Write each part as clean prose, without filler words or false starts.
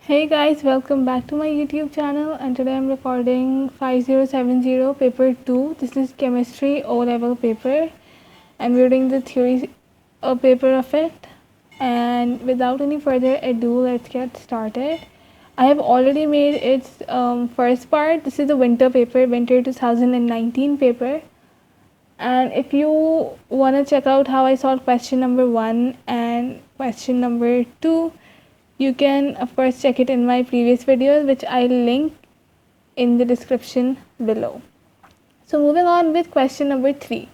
Hey guys, welcome back to my YouTube channel, and today I'm recording 5070 paper 2. This is chemistry O level paper and we're doing the theory paper of it. And without any further ado, let's get started. I have already made its first part. This is the winter paper, winter 2019 paper. And if you want to check out how I solved question number 1 and question number 2, you can of course check it in my previous videos, which I'll link in the description below. So moving on with question number 3.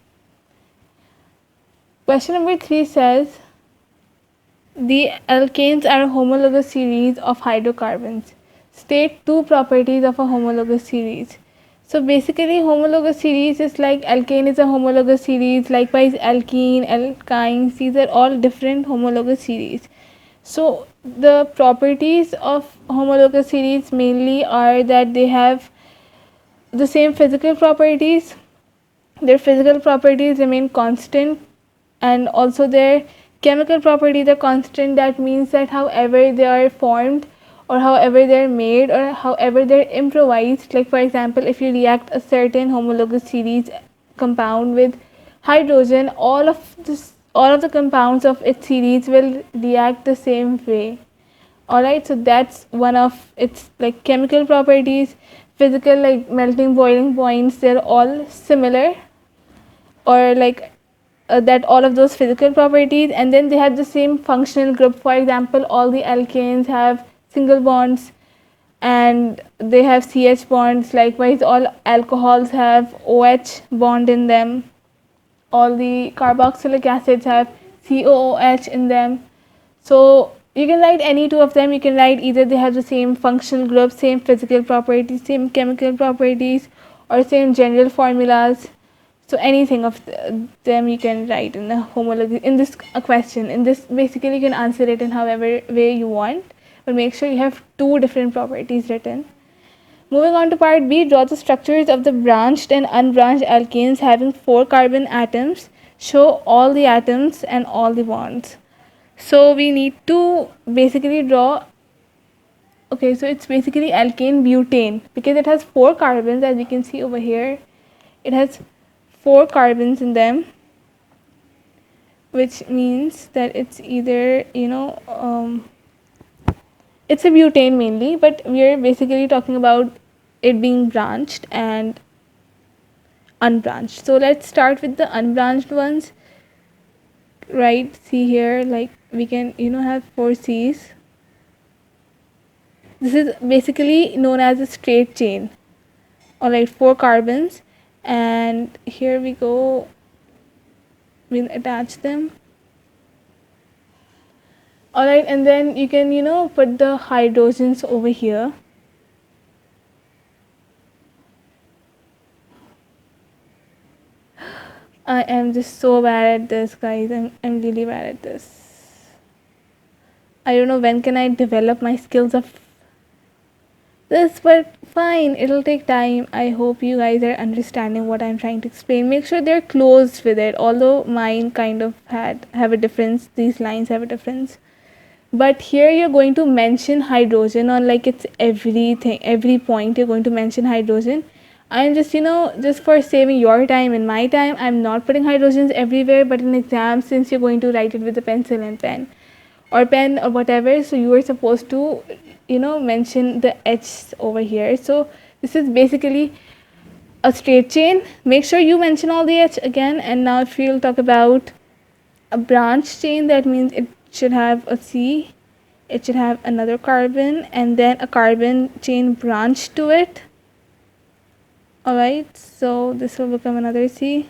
Question number 3 says the alkanes are a homologous series of hydrocarbons. State two properties of a homologous series. So basically homologous series is like alkane is a homologous series, likewise alkene, alkynes, these are all different homologous series. So the properties of homologous series mainly are that they have the same physical properties, their physical properties remain constant, and also their chemical properties are constant. That means that however they are formed or however they're made or however they're improvised, like for example if you react a certain homologous series compound with hydrogen, all of the compounds of its series will react the same way. Alright, so that's one of its like chemical properties. Physical, like melting boiling points, they're all similar, or like that all of those physical properties, and then they have the same functional group. For example, all the alkanes have single bonds and they have CH bonds. Likewise, all alcohols have OH bond in them. All the carboxylic acids have COOH in them. So you can write any two of them. You can write either they have the same functional group, same physical properties, same chemical properties, or same general formulas. So anything of them you can write in the homology in this question. In this, basically you can answer it in however way you want, but make sure you have two different properties written. Moving on to part B, draw the structures of the branched and unbranched alkanes having 4 carbon atoms. Show all the atoms and all the bonds. So we need to basically draw, okay, so it's basically alkane butane because it has 4 carbons, as you can see over here. It has 4 carbons in them, which means that it's either, it's a butane mainly, but we're basically talking about it being branched and unbranched. So let's start with the unbranched ones. Right, see here, like we can have 4 C's. This is basically known as a straight chain. Alright, 4 carbons, and here we go, we'll attach them. Alright, and then you can put the hydrogens over here. I am just so bad at this, guys. I'm really bad at this. I don't know when can I develop my skills of this, but fine, it'll take time. I hope you guys are understanding what I'm trying to explain. Make sure they're close with it, although mine kind of have a difference. These lines have a difference, but here you're going to mention hydrogen on like it's every point you're going to mention hydrogen. I'm just just for saving your time and my time, I'm not putting hydrogens everywhere, but in exams, since you're going to write it with a pencil and pen or whatever, so you are supposed to mention the H over here. So this is basically a straight chain. Make sure you mention all the H again. And now if you'll talk about a branch chain, that means it should have a C, it should have another carbon, and then a carbon chain branch to it. Alright, so this will become another C,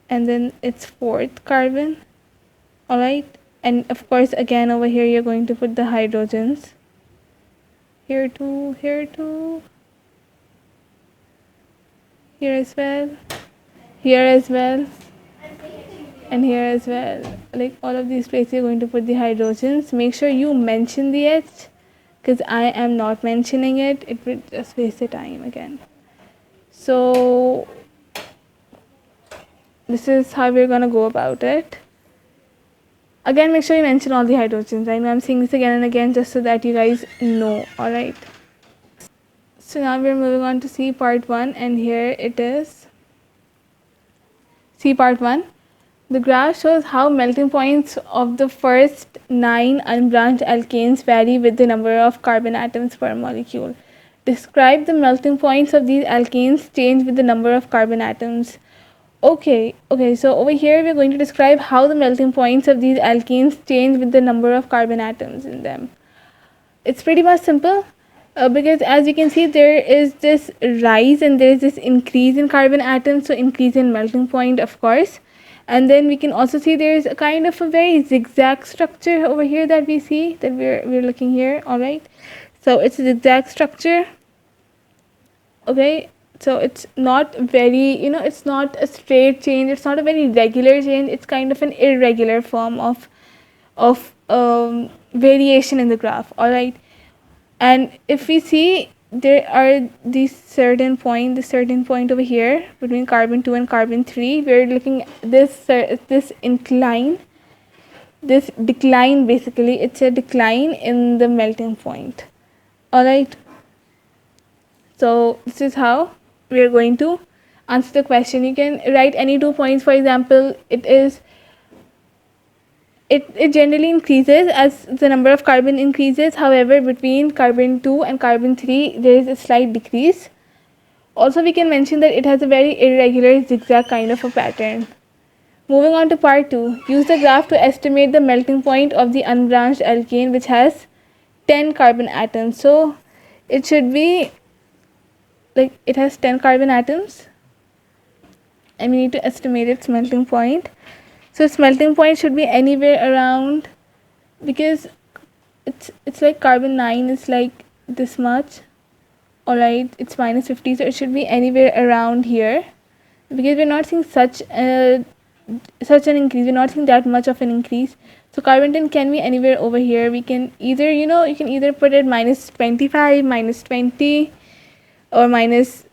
and then its 4th carbon. Alright, and of course again over here you're going to put the hydrogens. Here too, here too, here as well, here as well, and here as well. Like all of these places you're going to put the hydrogens. Make sure you mention the H, because I am not mentioning it. It would just waste the time again. So this is how we're gonna go about it. Again, make sure you mention all the hydrogens. I know I'm saying this again and again just so that you guys know. Alright. So now we're moving on to C part 1, and here it is. C part 1. The graph shows how melting points of the first 9 unbranched alkanes vary with the number of carbon atoms per molecule. Describe the melting points of these alkanes change with the number of carbon atoms. Okay, so over here we're going to describe how the melting points of these alkanes change with the number of carbon atoms in them. It's pretty much simple because as you can see, there is this rise and there is this increase in carbon atoms, so increase in melting point, of course. And then we can also see there is a kind of a very zigzag structure over here that we see, that we're looking here. All right, so it's a zigzag structure. Okay, so it's not very, it's not a straight change, it's not a very regular change, it's kind of an irregular form of variation in the graph. All right, and if we see, there are this certain point over here between carbon 2 and carbon 3, we're looking at this incline, this decline. Basically it's a decline in the melting point. All right, so this is how we are going to answer the question. You can write any 2 points. For example, it generally increases as the number of carbon increases. However, between carbon 2 and carbon 3 there is a slight decrease. Also, we can mention that it has a very irregular zigzag kind of a pattern. Moving on to part 2. Use the graph to estimate the melting point of the unbranched alkane which has 10 carbon atoms. So it should be like it has 10 carbon atoms and we need to estimate its melting point. So its melting point should be anywhere around, because it's like carbon 9 is like this much. Alright, it's minus 50, so it should be anywhere around here, because we're not seeing such an increase, we're not seeing that much of an increase. So carbon 10 can be anywhere over here. We can either, you can either put it minus 25, minus 20, or minus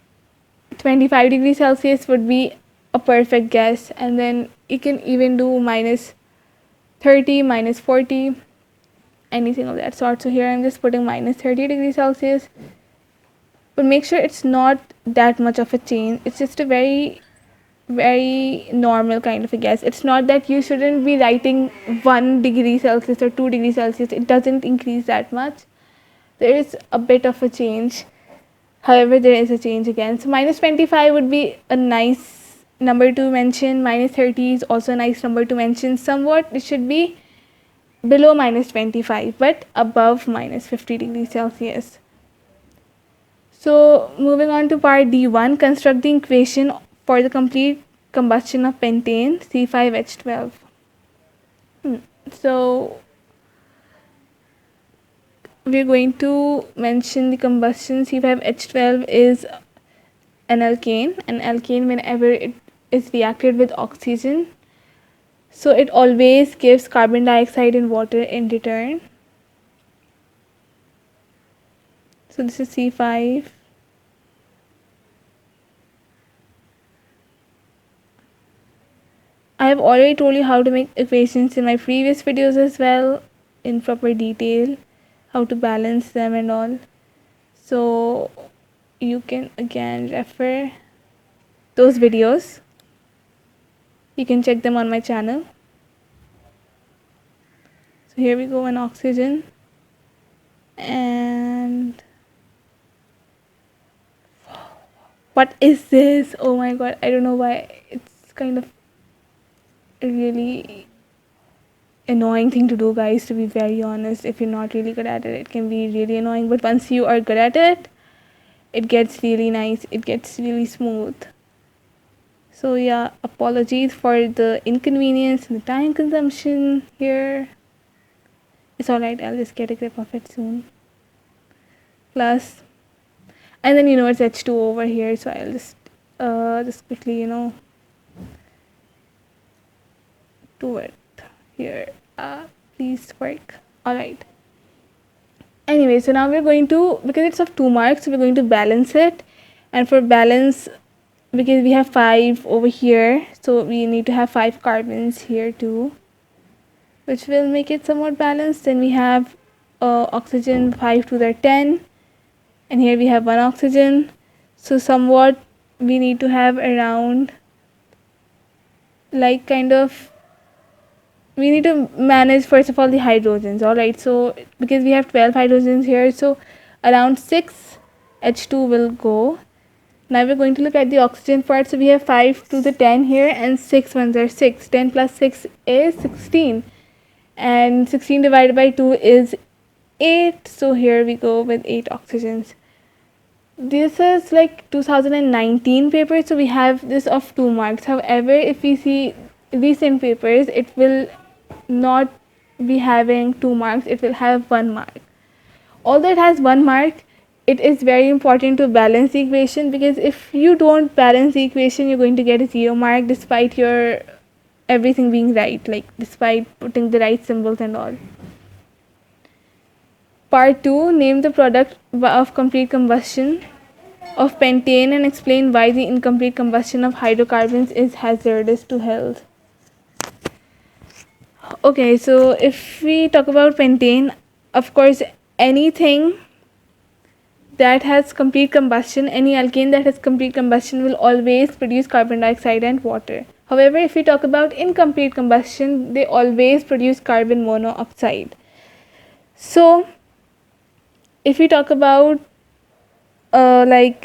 25 degrees Celsius would be a perfect guess. And then you can even do minus 30, minus 40, anything of that sort. So here I'm just putting minus 30 degrees Celsius. But make sure it's not that much of a change. It's just a very, very normal kind of a guess. It's not that you shouldn't be writing 1 degree Celsius or 2 degrees Celsius. It doesn't increase that much. There is a bit of a change. However, there is a change again. So minus 25 would be a nice number to mention. Minus 30 is also a nice number to mention. Somewhat it should be below minus 25 but above minus 50 degrees Celsius. So moving on to part D1, construct the equation for the complete combustion of pentane C5H12. So we're going to mention the combustion. C5H12 is an alkane. An alkane, whenever it is reacted with oxygen, so it always gives carbon dioxide and water in return. So this is C5. I have already told you how to make equations in my previous videos as well, in proper detail, how to balance them and all. So you can again refer those videos. You can check them on my channel. So here we go, an oxygen, and what is this? Oh my god, I don't know why. It's kind of a really annoying thing to do, guys, to be very honest. If you're not really good at it, it can be really annoying, but once you are good at it, it gets really nice, it gets really smooth. So yeah, apologies for the inconvenience and the time consumption here. It's alright, I'll just get a grip of it soon. Plus, and then it's H2 over here, so I'll just quickly do it here. Please work. Alright. Anyway, so now we're going to, because it's of 2 marks, so we're going to balance it. And for balance, because we have 5 over here, so we need to have 5 carbons here too. which will make it somewhat balanced. Then we have oxygen 5 to the 10, and here we have 1 oxygen. So somewhat we need to have around, like, kind of, we need to manage first of all the hydrogens. All right, so because we have 12 hydrogens here, so around 6 H2 will go. Now we're going to look at the oxygen part. So we have 5 to the 10 here, and 6 ones are 6. 10 plus 6 is 16, and 16 divided by 2 is 8. So here we go with 8 oxygens. This is like 2019 paper, so we have this of 2 marks. However, if we see recent papers, it will not be having 2 marks, it will have 1 mark. Although it has 1 mark, it is very important to balance the equation, because if you don't balance the equation, you're going to get a 0 mark despite your everything being right, like despite putting the right symbols and all. Part 2, name the product of complete combustion of pentane and explain why the incomplete combustion of hydrocarbons is hazardous to health. Okay, so if we talk about pentane, of course, anything that has complete combustion, any alkane that has complete combustion will always produce carbon dioxide and water. However, if we talk about incomplete combustion, they always produce carbon monoxide. So if we talk about the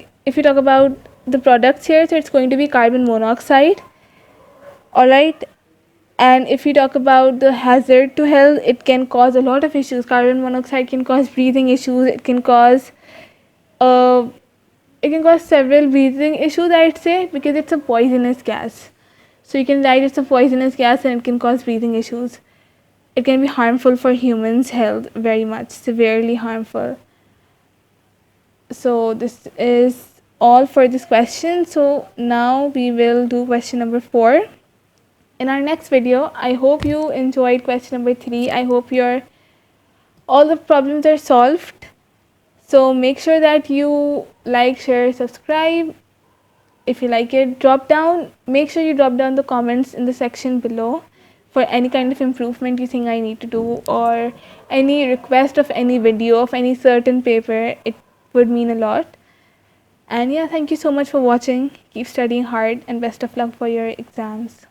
products here, so it's going to be carbon monoxide. All right, and if we talk about the hazard to health, it can cause a lot of issues. Carbon monoxide can cause breathing issues. It can cause several breathing issues, I'd say, because it's a poisonous gas. So you can write it's a poisonous gas and it can cause breathing issues. It can be harmful for humans' health, very much, severely harmful. So this is all for this question. So now we will do question number 4 in our next video. I hope you enjoyed question number 3. I hope all the problems are solved. So make sure that you like, share, subscribe. If you like it, make sure you drop down the comments in the section below for any kind of improvement you think I need to do, or any request of any video of any certain paper. It would mean a lot. And yeah, thank you so much for watching. Keep studying hard and best of luck for your exams.